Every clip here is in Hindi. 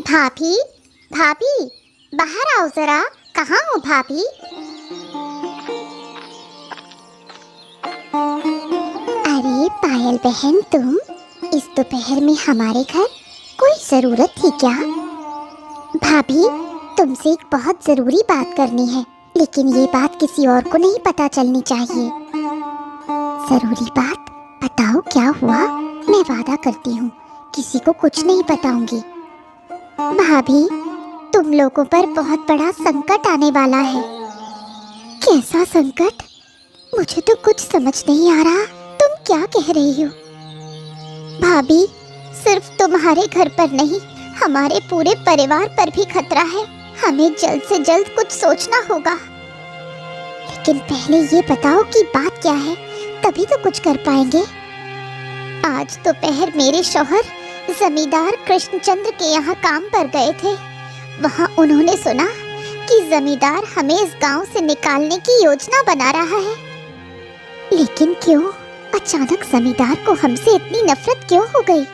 भाभी, भाभी, बाहर आओ जरा। कहाँ हो भाभी? अरे पायल बहन, तुम इस दोपहर में हमारे घर? कोई जरूरत थी क्या? भाभी, तुमसे एक बहुत जरूरी बात करनी है, लेकिन ये बात किसी और को नहीं पता चलनी चाहिए। जरूरी बात? बताओ क्या हुआ? मैं वादा करती हूँ किसी को कुछ नहीं बताऊंगी। भाभी, तुम लोगों पर बहुत बड़ा संकट आने वाला है। कैसा संकट? मुझे तो कुछ समझ नहीं आ रहा। तुम क्या कह रही हो? भाभी, सिर्फ तुम्हारे घर पर नहीं, हमारे पूरे परिवार पर भी खतरा है। हमें जल्द से जल्द कुछ सोचना होगा। लेकिन पहले ये बताओ कि बात क्या है, तभी तो कुछ कर पाएंगे। आज दोपहर मेरे शौहर जमींदार कृष्णचंद्र के यहाँ काम पर गए थे। वहाँ उन्होंने सुना कि जमींदार हमें इस गांव से निकालने की योजना बना रहा है। लेकिन क्यों? अचानक जमींदार को हमसे इतनी नफरत क्यों हो गई?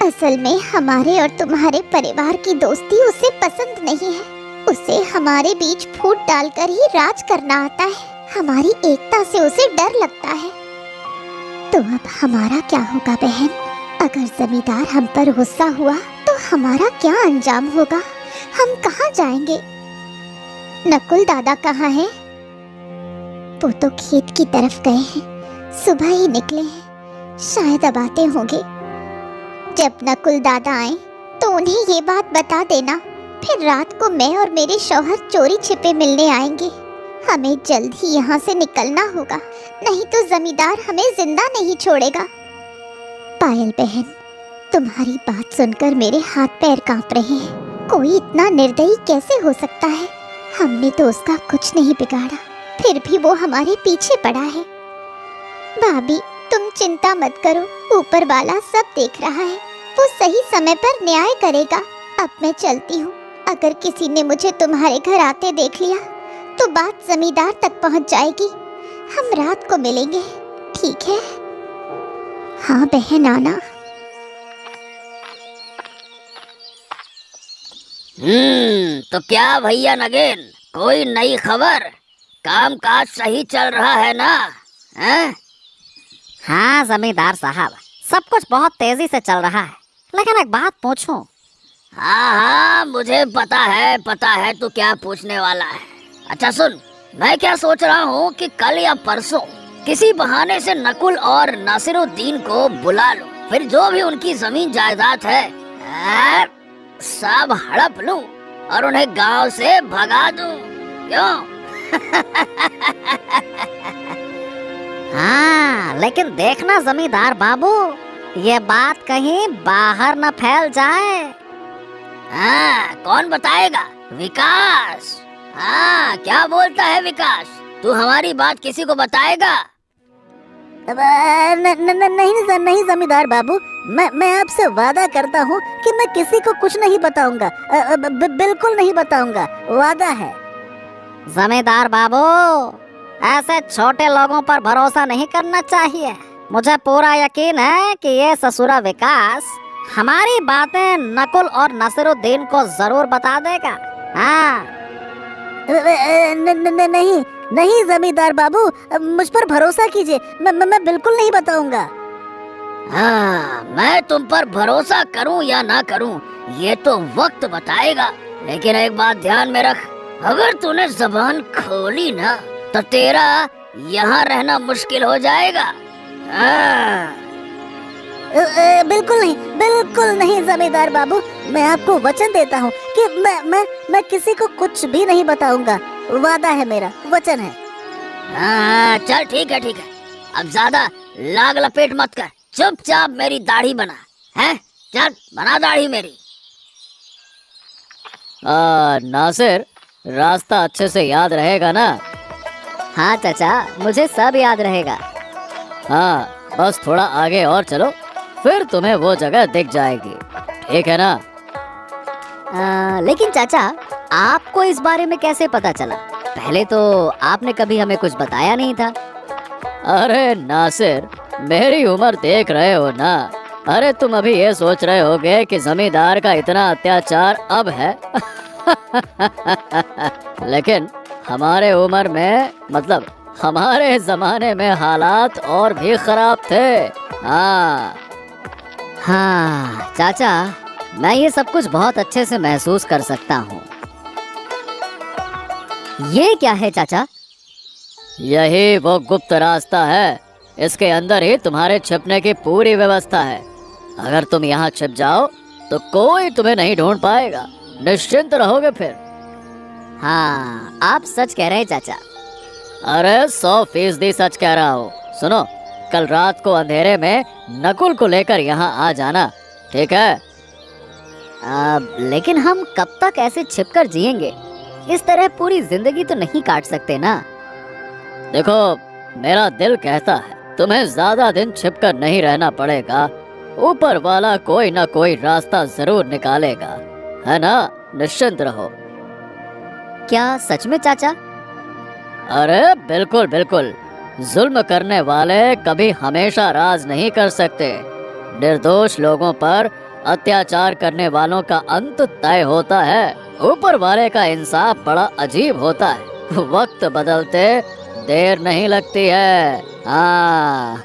असल में हमारे और तुम्हारे परिवार की दोस्ती उसे पसंद नहीं है। उसे हमारे बीच फूट डालकर ही राज करना आता है। हमारी एकता से उसे डर लगता है। तो अब हमारा क्या होगा बहन? अगर जमींदार हम पर गुस्सा हुआ तो हमारा क्या अंजाम होगा? हम कहाँ जाएंगे? नकुल दादा कहाँ हैं? वो तो खेत की तरफ गए हैं। सुबह ही निकले हैं, शायद अब आते होंगे। जब नकुल दादा आए तो उन्हें ये बात बता देना। फिर रात को मैं और मेरे शौहर चोरी छिपे मिलने आएंगे। हमें जल्द ही यहाँ से निकलना होगा, नहीं तो जमींदार हमें जिंदा नहीं छोड़ेगा। पायल बहन, तुम्हारी बात सुनकर मेरे हाथ पैर कांप रहे हैं। कोई इतना निर्दयी कैसे हो सकता है? हमने तो उसका कुछ नहीं बिगाड़ा, फिर भी वो हमारे पीछे पड़ा है। भाभी, तुम चिंता मत करो, ऊपर वाला सब देख रहा है। वो सही समय पर न्याय करेगा। अब मैं चलती हूँ। अगर किसी ने मुझे तुम्हारे घर आते देख लिया तो बात जमींदार तक पहुँच जाएगी। हम रात को मिलेंगे, ठीक है? हाँ बहन, आना। तो क्या भैया नगेन, कोई नई खबर? काम काज सही चल रहा है ना? हैं? हाँ जमींदार साहब, सब कुछ बहुत तेजी से चल रहा है। लेकिन एक बात पूछूं? हाँ, मुझे पता है तू क्या पूछने वाला है। अच्छा सुन, मैं क्या सोच रहा हूँ कि कल या परसों किसी बहाने से नकुल और नासिरुद्दीन को बुला लो। फिर जो भी उनकी जमीन जायदाद है सब हड़प लूं और उन्हें गांव से भगा दूं। क्यों? हाँ, लेकिन देखना जमींदार बाबू, ये बात कहीं बाहर न फैल जाए। हाँ, कौन बताएगा? विकास। हाँ, क्या बोलता है विकास? तू हमारी बात किसी को बताएगा? नहीं जमींदार बाबू, मैं आपसे वादा करता हूँ कि मैं किसी को कुछ नहीं बताऊंगा। बिल्कुल नहीं बताऊंगा, वादा है। जमींदार बाबू, ऐसे छोटे लोगों पर भरोसा नहीं करना चाहिए। मुझे पूरा यकीन है कि ये ससुरा विकास हमारी बातें नकुल और नसीरुद्दीन को जरूर बता देगा। हाँ। नहीं जमींदार बाबू, मुझ पर भरोसा कीजिए। मैं बिल्कुल नहीं बताऊंगा। हाँ, मैं तुम पर भरोसा करूं या ना करूं ये तो वक्त बताएगा। लेकिन एक बात ध्यान में रख, अगर तूने जबान खोली ना तो तेरा यहाँ रहना मुश्किल हो जाएगा। हाँ। बिल्कुल नहीं जमींदार बाबू, मैं आपको वचन देता हूँ कि मैं किसी को कुछ भी नहीं बताऊंगा। वादा है मेरा, वचन है। हाँ, चल ठीक है। अब ज्यादा लाग लपेट मत कर, चुपचाप मेरी दाढ़ी बना। है, चल बना दाढ़ी मेरी। नासिर, रास्ता अच्छे से याद रहेगा ना? हाँ चाचा, मुझे सब याद रहेगा। हाँ, बस थोड़ा आगे और चलो, फिर तुम्हें वो जगह दिख जाएगी, ठीक है ना? लेकिन चाचा, आपको इस बारे में कैसे पता चला? पहले तो आपने कभी हमें कुछ बताया नहीं था। अरे नासिर, मेरी उम्र देख रहे हो ना, अरे तुम अभी ये सोच रहे होगे कि जमींदार का इतना अत्याचार अब है। लेकिन हमारे उम्र में, मतलब हमारे जमाने में हालात और भी खराब थे। हाँ हाँ चाचा, मैं ये सब कुछ बहुत अच्छे से महसूस कर सकता हूँ। ये क्या है चाचा? यही वो गुप्त रास्ता है। इसके अंदर ही तुम्हारे छिपने की पूरी व्यवस्था है। अगर तुम यहाँ छिप जाओ तो कोई तुम्हें नहीं ढूंढ पाएगा। निश्चिंत रहोगे फिर। हाँ, आप सच कह रहे हैं चाचा। अरे 100% सच कह रहा हूँ। सुनो, कल रात को अंधेरे में नकुल को लेकर यहाँ आ जाना, ठीक है? लेकिन हम कब तक ऐसे छिपकर जिएंगे? इस तरह पूरी जिंदगी तो नहीं काट सकते ना। देखो, मेरा दिल कहता है तुम्हें ज्यादा दिन छिपकर नहीं रहना पड़ेगा। ऊपर वाला कोई ना कोई रास्ता जरूर निकालेगा, है ना? निश्चिंत रहो। क्या सच में चाचा? अरे बिल्कुल बिल्कुल। जुल्म करने वाले कभी हमेशा राज नहीं कर सकते। निर्दोष लोगों पर अत्याचार करने वालों का अंत तय होता है। ऊपर वाले का इंसाफ बड़ा अजीब होता है। वक्त बदलते देर नहीं लगती है। हाँ।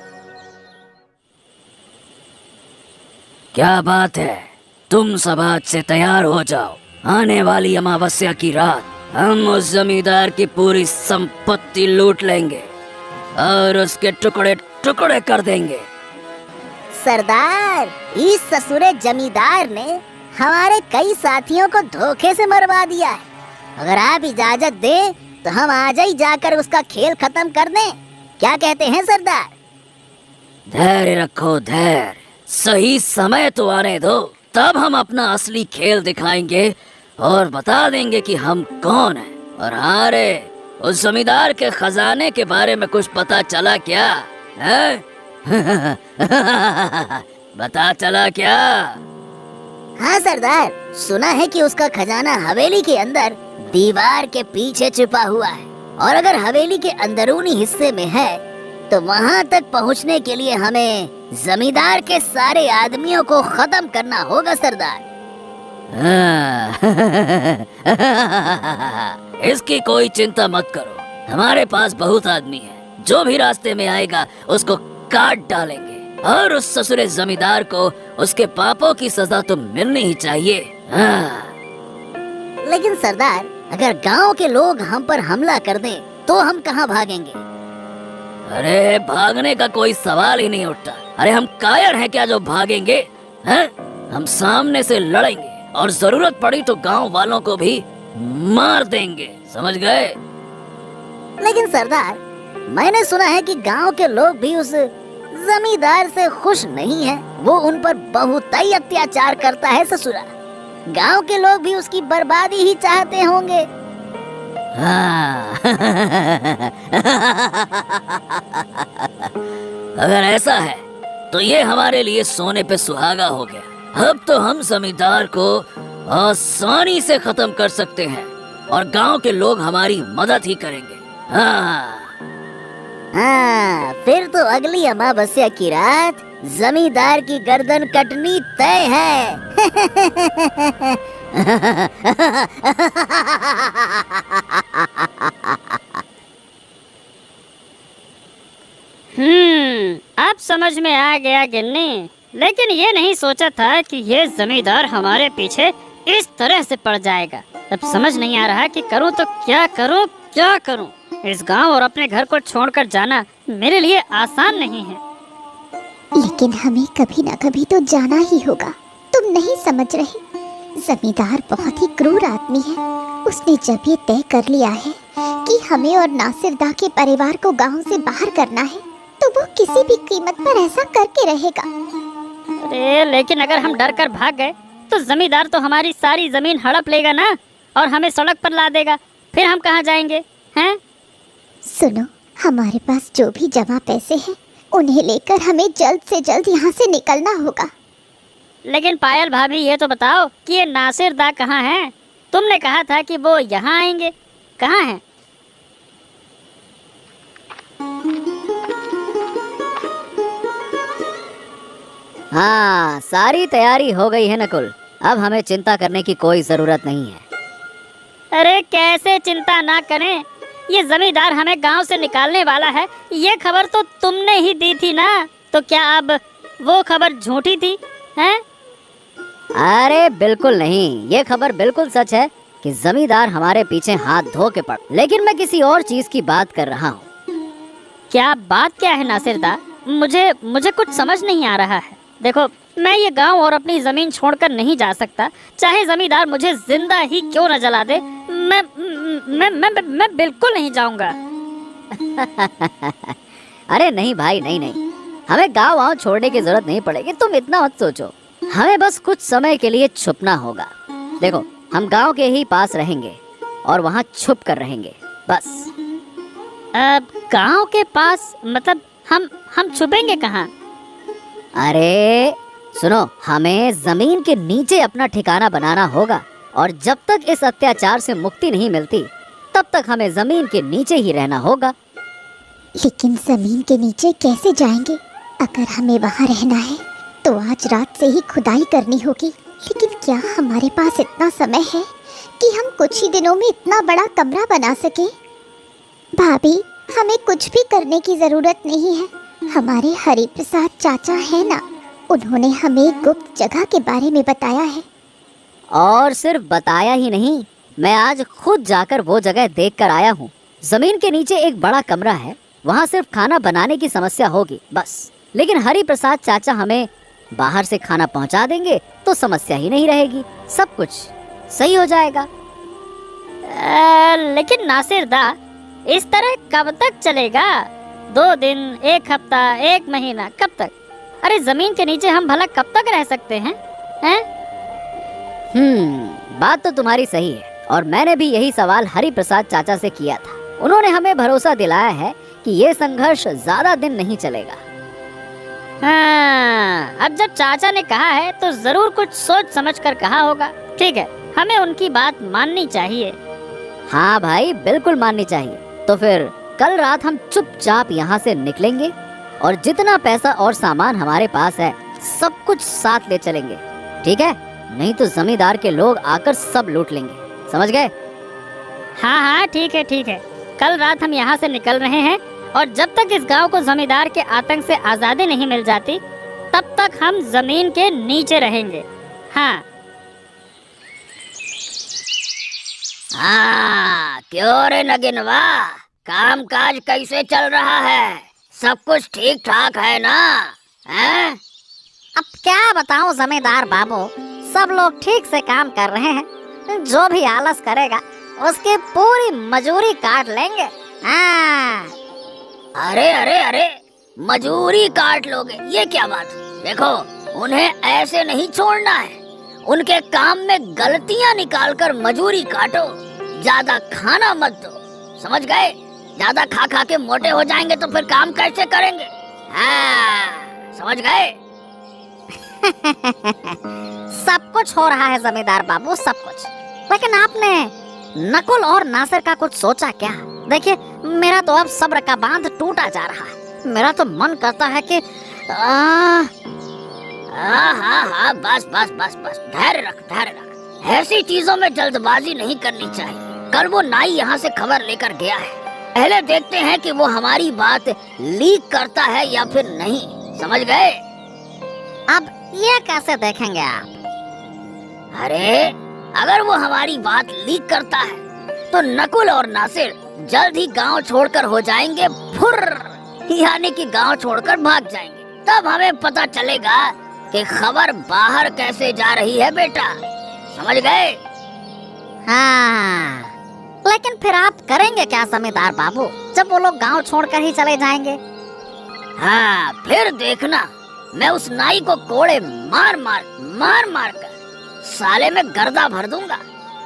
क्या बात है, तुम सब आज से तैयार हो जाओ। आने वाली अमावस्या की रात हम उस जमींदार की पूरी संपत्ति लूट लेंगे और उसके टुकड़े टुकड़े कर देंगे। सरदार, इस ससुरे जमींदार ने हमारे कई साथियों को धोखे से मरवा दिया है। अगर आप इजाजत दें तो हम आज ही जाकर उसका खेल खत्म कर दें। क्या कहते हैं सरदार? धैर्य रखो, धैर्य। सही समय तो आने दो, तब हम अपना असली खेल दिखाएंगे और बता देंगे कि हम कौन हैं। और हाँ रे, उस जमींदार के खजाने के बारे में कुछ पता चला क्या है? बता चला क्या? हाँ सरदार, सुना है कि उसका खजाना हवेली के अंदर दीवार के पीछे छिपा हुआ है। और अगर हवेली के अंदरूनी हिस्से में है तो वहाँ तक पहुँचने के लिए हमें जमींदार के सारे आदमियों को खत्म करना होगा सरदार। इसकी कोई चिंता मत करो, हमारे पास बहुत आदमी है। जो भी रास्ते में आएगा उसको काट डालेंगे। और उस ससुरे जमींदार को उसके पापों की सजा तो मिलनी ही चाहिए। लेकिन सरदार, अगर गांव के लोग हम पर हमला कर दें तो हम कहाँ भागेंगे? अरे भागने का कोई सवाल ही नहीं उठता। अरे हम कायर हैं क्या जो भागेंगे? हैं? हम सामने से लड़ेंगे और जरूरत पड़ी तो गांव वालों को भी मार देंगे, समझ गए? लेकिन सरदार, मैंने सुना है कि गांव के लोग भी उस जमींदार से खुश नहीं है। वो उन पर बहुत ही अत्याचार करता है ससुरा। गांव के लोग भी उसकी बर्बादी ही चाहते होंगे। हाँ। अगर ऐसा है तो ये हमारे लिए सोने पे सुहागा हो गया। अब तो हम जमींदार को आसानी से खत्म कर सकते हैं और गांव के लोग हमारी मदद ही करेंगे। हाँ, फिर तो अगली अमावस्या की रात जमींदार की गर्दन कटनी तय है। अब समझ में आ गया गिन्नी। लेकिन ये नहीं सोचा था कि ये जमींदार हमारे पीछे इस तरह से पड़ जाएगा। अब समझ नहीं आ रहा कि करूं तो क्या करूं, क्या करूं। इस गांव और अपने घर को छोड़कर जाना मेरे लिए आसान नहीं है। लेकिन हमें कभी ना कभी तो जाना ही होगा। तुम नहीं समझ रहे, जमींदार बहुत ही क्रूर आदमी है। उसने जब ये तय कर लिया है कि हमें और नासिर दा के परिवार को गांव से बाहर करना है तो वो किसी भी कीमत पर ऐसा करके रहेगा। अरे लेकिन अगर हम डर कर भाग गए तो जमींदार तो हमारी सारी जमीन हड़प लेगा ना, और हमें सड़क पर ला देगा। फिर हम कहाँ जाएंगे हैं? सुनो, हमारे पास जो भी जमा पैसे हैं उन्हें लेकर हमें जल्द से जल्द यहाँ से निकलना होगा। लेकिन पायल भाभी, ये तो बताओ कि ये नासिर दा कहाँ हैं? तुमने कहा था कि वो यहाँ आएंगे, कहाँ हैं? हाँ, सारी तैयारी हो गई है नकुल। अब हमें चिंता करने की कोई जरूरत नहीं है। अरे कैसे चिंता ना करें, ये जमींदार हमें गांव से निकालने वाला है, ये खबर तो तुमने ही दी थी ना। तो क्या अब वो खबर झूठी थी हैं? अरे बिल्कुल नहीं, ये खबर बिल्कुल सच है कि जमींदार हमारे पीछे हाथ धो के पड़। लेकिन मैं किसी और चीज की बात कर रहा हूँ। क्या बात क्या है नासिरदा? मुझे कुछ समझ नहीं आ रहा है। देखो, मैं ये गांव और अपनी जमीन छोड़कर नहीं जा सकता, चाहे जमींदार मुझे जिंदा ही क्यों न जला दे। मैं बिल्कुल नहीं जाऊंगा। अरे नहीं भाई, नहीं, हमें गाँव वाँव छोड़ने की जरूरत नहीं पड़ेगी, तुम इतना मत सोचो। हमें बस कुछ समय के लिए छुपना होगा। देखो, हम गांव के ही पास रहेंगे और वहाँ छुप कर रहेंगे, बस। गांव के पास मतलब हम छुपेंगे कहाँ? अरे सुनो, हमें जमीन के नीचे अपना ठिकाना बनाना होगा, और जब तक इस अत्याचार से मुक्ति नहीं मिलती तब तक हमें जमीन के नीचे ही रहना होगा। लेकिन जमीन के नीचे कैसे जाएंगे? अगर हमें वहाँ रहना है तो आज रात से ही खुदाई करनी होगी। लेकिन क्या हमारे पास इतना समय है कि हम कुछ ही दिनों में इतना बड़ा कमरा बना सके? भाभी, हमें कुछ भी करने की जरूरत नहीं है। हमारे हरि प्रसाद चाचा है ना, उन्होंने हमें एक गुप्त जगह के बारे में बताया है। और सिर्फ बताया ही नहीं, मैं आज खुद जाकर वो जगह देख कर आया हूँ। जमीन के नीचे एक बड़ा कमरा है, वहाँ सिर्फ खाना बनाने की समस्या होगी बस। लेकिन हरि प्रसाद चाचा हमें बाहर से खाना पहुँचा देंगे तो समस्या ही नहीं रहेगी, सब कुछ सही हो जाएगा। लेकिन नासिरदा, इस तरह कब तक चलेगा? 2 दिन, 1 हफ्ता, 1 महीना, कब तक? अरे जमीन के नीचे हम भला कब तक रह सकते हैं? बात तो तुम्हारी सही है, और मैंने भी यही सवाल हरि प्रसाद चाचा से किया था। उन्होंने हमें भरोसा दिलाया है कि ये संघर्ष ज्यादा दिन नहीं चलेगा। हाँ, अब जब चाचा ने कहा है तो जरूर कुछ सोच समझ कर कहा होगा। ठीक है, हमें उनकी बात माननी चाहिए। हाँ भाई, बिल्कुल माननी चाहिए। तो फिर कल रात हम चुपचाप यहाँ से निकलेंगे, और जितना पैसा और सामान हमारे पास है सब कुछ साथ ले चलेंगे, ठीक है? नहीं तो जमींदार के लोग आकर सब लूट लेंगे, समझ गए? हाँ, ठीक है। कल रात हम यहाँ से निकल रहे हैं, और जब तक इस गांव को जमींदार के आतंक से आज़ादी नहीं मिल जाती तब तक हम जमीन के नीचे रहेंगे। हाँ, क्यों रे नगिनवा, काम काज कैसे चल रहा है? सब कुछ ठीक ठाक है ना? हैं? अब क्या बताऊं जमींदार बाबू, सब लोग ठीक से काम कर रहे हैं। जो भी आलस करेगा उसकी पूरी मजूरी काट लेंगे। हाँ। अरे, मजूरी काट लोगे? ये क्या बात? देखो, उन्हें ऐसे नहीं छोड़ना है। उनके काम में गलतियां निकालकर मजूरी काटो, ज्यादा खाना मत दो, समझ गए? ज्यादा खा खा के मोटे हो जाएंगे तो फिर काम कैसे करेंगे? हाँ, समझ गए? सब कुछ हो रहा है जमींदार बाबू, सब कुछ। लेकिन आपने नकुल और नासिर का कुछ सोचा क्या? देखिए, मेरा तो अब सब्र का बांध टूटा जा रहा है। मेरा तो मन करता है कि हाँ, बस, धैर्य रख। ऐसी चीजों में जल्दबाजी नहीं करनी चाहिए। कल वो नाई यहाँ से खबर लेकर गया है, पहले देखते हैं कि वो हमारी बात लीक करता है या फिर नहीं, समझ गए? अब ये कैसे देखेंगे आप? अरे, अगर वो हमारी बात लीक करता है तो नकुल और नासिर जल्द ही गांव छोड़कर हो जाएंगे फुर, यानी कि गांव छोड़कर भाग जाएंगे। तब हमें पता चलेगा कि खबर बाहर कैसे जा रही है बेटा, समझ गए? हाँ, लेकिन फिर आप करेंगे क्या जमींदार बाबू, जब वो लोग गांव छोड़कर ही चले जाएंगे? हाँ, फिर देखना, मैं उस नाई को कोड़े मार मार कर साले में गर्दा भर दूंगा,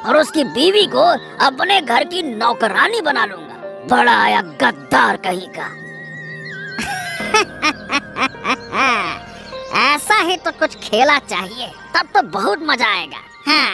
और उसकी बीवी को अपने घर की नौकरानी बना लूंगा। बड़ा आया गद्दार कहीं का। ऐसा ही तो कुछ खेला चाहिए, तब तो बहुत मजा आएगा। हाँ।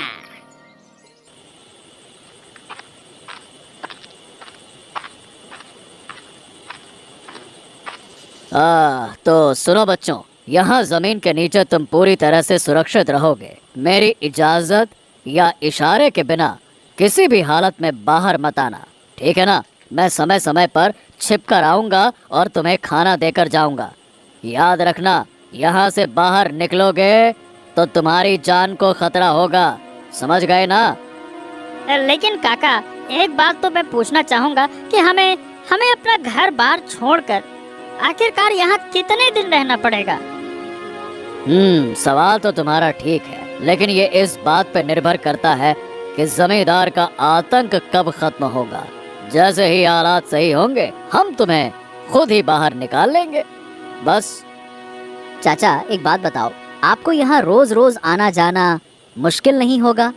तो सुनो बच्चों, यहाँ जमीन के नीचे तुम पूरी तरह से सुरक्षित रहोगे। मेरी इजाजत या इशारे के बिना किसी भी हालत में बाहर मत आना, ठीक है ना? मैं समय समय पर छिप कर आऊंगा और तुम्हें खाना देकर जाऊंगा। याद रखना, यहाँ से बाहर निकलोगे तो तुम्हारी जान को खतरा होगा, समझ गए ना? लेकिन काका, एक बात तो मैं पूछना चाहूंगा कि हमें अपना घर बार छोड़कर आखिरकार यहाँ कितने दिन रहना पड़ेगा? सवाल तो तुम्हारा ठीक है, लेकिन ये इस बात पर निर्भर करता है कि जमींदार का आतंक कब खत्म होगा। जैसे ही हालात सही होंगे हम तुम्हें खुद ही बाहर निकाल लेंगे, बस। चाचा एक बात बताओ, आपको यहाँ रोज रोज आना जाना मुश्किल नहीं होगा?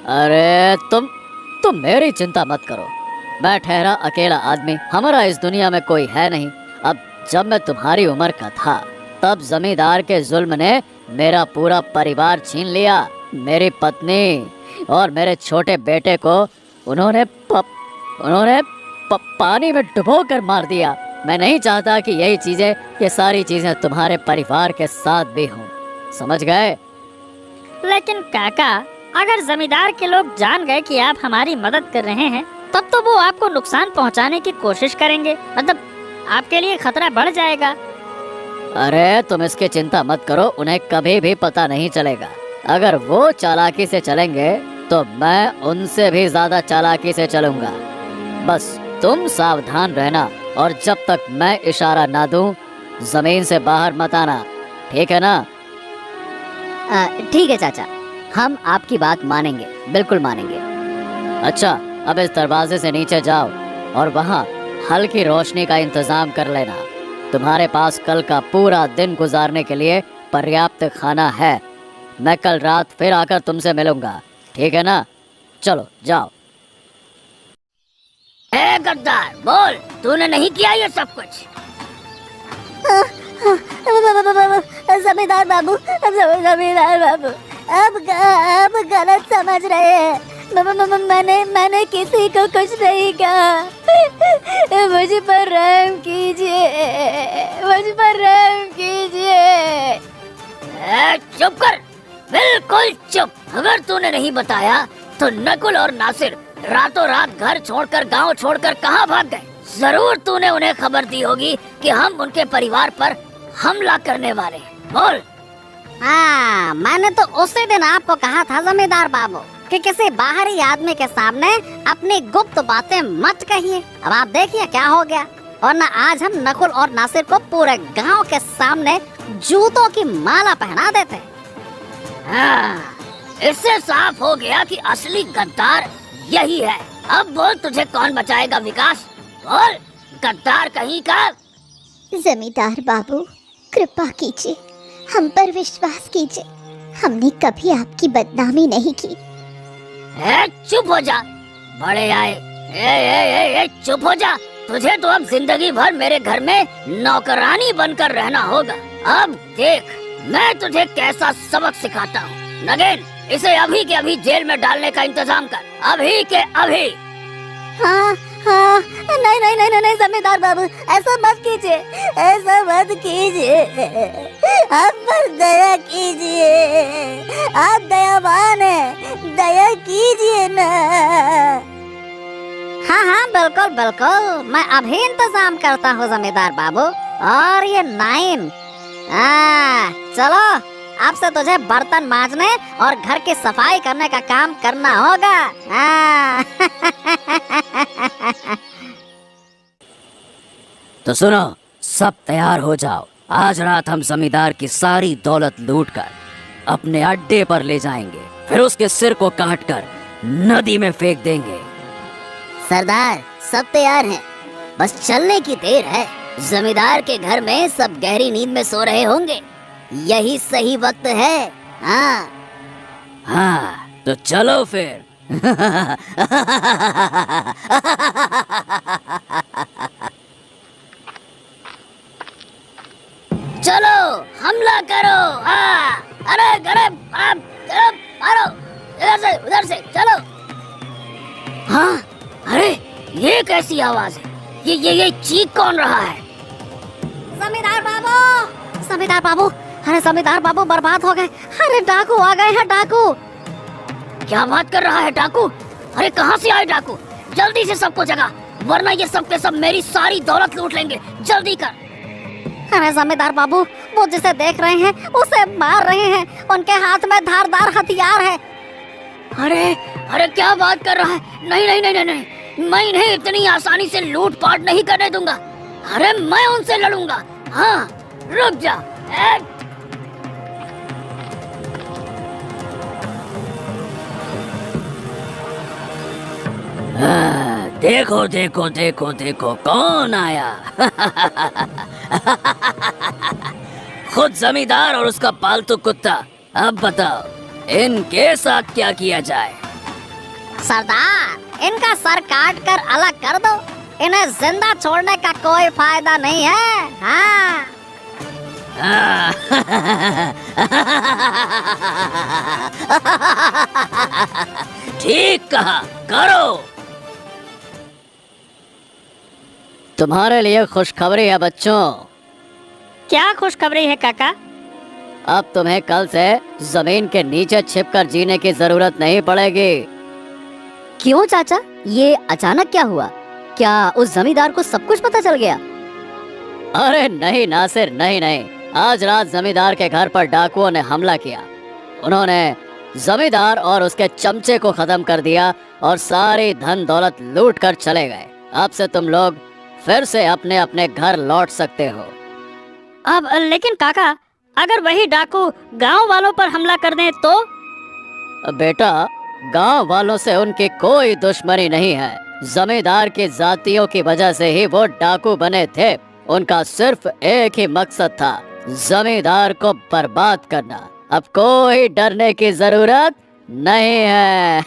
अरे तुम मेरी चिंता मत करो। मैं ठहरा अकेला आदमी, हमारा इस दुनिया में कोई है नहीं। अब जब मैं तुम्हारी उम्र का था तब जमींदार के जुल्म ने मेरा पूरा परिवार छीन लिया। मेरी पत्नी और मेरे छोटे बेटे को उन्होंने पानी में डुबो कर मार दिया। मैं नहीं चाहता कि ये सारी चीजें तुम्हारे परिवार के साथ भी हों, समझ गए? लेकिन काका, अगर जमींदार के लोग जान गए कि आप हमारी मदद कर रहे हैं, तब तो वो आपको नुकसान पहुंचाने की कोशिश करेंगे। मतलब आपके लिए खतरा बढ़ जाएगा। अरे तुम इसकी चिंता मत करो, उन्हें कभी भी पता नहीं चलेगा। अगर वो चालाकी से चलेंगे तो मैं उनसे भी ज्यादा चालाकी से चलूंगा। बस तुम सावधान रहना और जब तक मैं इशारा ना दूं जमीन से बाहर मत आना, ठीक है ना? ठीक है चाचा, हम आपकी बात मानेंगे, बिल्कुल मानेंगे। अच्छा, अब इस दरवाजे से नीचे जाओ और वहाँ हल्की रोशनी का इंतजाम कर लेना। तुम्हारे पास कल का पूरा दिन गुजारने के लिए पर्याप्त खाना है। मैं कल रात फिर आकर तुमसे मिलूंगा, ठीक है ना? चलो जाओ। ए गद्दार, बोल, तूने नहीं किया ये सब कुछ? जमींदार बाबू, जमींदार बाबू, आप गलत समझ रहे हैं। मैंने किसी को कुछ नहीं कहा। मुझ पर रहम कीजिए, मुझ पर रहम कीजिए। चुप कर, बिल्कुल चुप। अगर तूने नहीं बताया तो नकुल और नासिर रातों रात घर छोड़कर, गांव छोड़कर कहाँ भाग गए? जरूर तूने उन्हें खबर दी होगी कि हम उनके परिवार पर हमला करने वाले हैं। बोल। हाँ, मैंने तो उसी दिन आपको कहा था जमींदार बाबू कि किसी बाहरी आदमी के सामने अपनी गुप्त बातें मत कहिए। अब आप देखिए क्या हो गया। और ना आज हम नकुल और नासिर को पूरे गांव के सामने जूतों की माला पहना देते। हाँ, इससे साफ हो गया कि असली गद्दार यही है। अब बोल, तुझे कौन बचाएगा विकास? बोल, गद्दार कहीं का। जमींदार बाबू, कृपा कीजिए, हम पर विश्वास कीजिए। हमने कभी आपकी बदनामी नहीं की। चुप हो जा, बड़े आए। चुप हो जा। तुझे तो अब जिंदगी भर मेरे घर में नौकरानी बनकर रहना होगा। अब देख मैं तुझे कैसा सबक सिखाता हूँ। नगेन, इसे अभी के अभी जेल में डालने का इंतजाम कर, अभी के अभी। हाँ, नहीं जमींदार बाबू, ऐसा मत कीजिए, ऐसा मत कीजिए। आप पर दया कीजिए, आप दयावान हैं, दया कीजिए ना। हाँ, बिल्कुल, मैं अभी इंतजाम करता हूँ जमींदार बाबू। और ये नाइन, चलो, अब से तुझे बर्तन मांजने और घर की सफाई करने का काम करना होगा। तो सुनो, सब तैयार हो जाओ। आज रात हम जमींदार की सारी दौलत लूटकर अपने अड्डे पर ले जाएंगे, फिर उसके सिर को काटकर नदी में फेंक देंगे। सरदार, सब तैयार हैं, बस चलने की देर है। जमींदार के घर में सब गहरी नींद में सो रहे होंगे, यही सही वक्त है। हाँ, तो चलो फिर। चलो, हमला करो। अरे मारो, उधर से चलो। हाँ, अरे ये कैसी आवाज है? ये चीख कौन रहा है? जमींदार बाबू, जमींदार बाबू, अरे जमींदार बाबू बर्बाद हो गए। अरे डाकू आ गए हैं, डाकू। क्या बात कर रहा है डाकू? अरे कहाँ से आए डाकू? जल्दी से सबको जगा, वरना ये सब के सब मेरी सारी दौलत लूट लेंगे। जल्दी कर। अरे जमींदार बाबू, वो जिसे देख रहे हैं उसे मार रहे हैं, उनके हाथ में धारदार हथियार है। अरे अरे क्या बात कर रहा है? नहीं नहीं नहीं नहीं नहीं, मैं इन्हें इतनी आसानी से लूट पाट नहीं करने दूंगा। अरे मैं उनसे लड़ूंगा। हाँ रुक जा। देखो देखो देखो देखो कौन आया। खुद जमींदार और उसका पालतू कुत्ता। अब बताओ इनके साथ क्या किया जाए? सरदार, इनका सर काट कर अलग कर दो, इन्हें जिंदा छोड़ने का कोई फायदा नहीं है। हाँ। ठीक कहा, करो। तुम्हारे लिए खुशखबरी है बच्चों। क्या खुशखबरी है काका? अब तुम्हें कल से जमीन के नीचे छिपकर जीने की जरूरत नहीं पड़ेगी। क्यों चाचा, ये अचानक क्या हुआ? क्या उस जमींदार को सब कुछ पता चल गया? अरे नहीं नासिर, नहीं नहीं, आज रात जमींदार के घर पर डाकुओं ने हमला किया। उन्होंने जमींदार और उसके चमचे को खत्म कर दिया और सारी धन दौलत लूट कर चले गए। अब से तुम लोग फिर से अपने अपने घर लौट सकते हो। अब लेकिन काका, अगर वही डाकू गांव वालों पर हमला कर दें तो? बेटा, गांव वालों से उनकी कोई दुश्मनी नहीं है। जमींदार की जातियों की वजह से ही वो डाकू बने थे। उनका सिर्फ एक ही मकसद था, जमींदार को बर्बाद करना। अब कोई डरने की जरूरत नहीं है।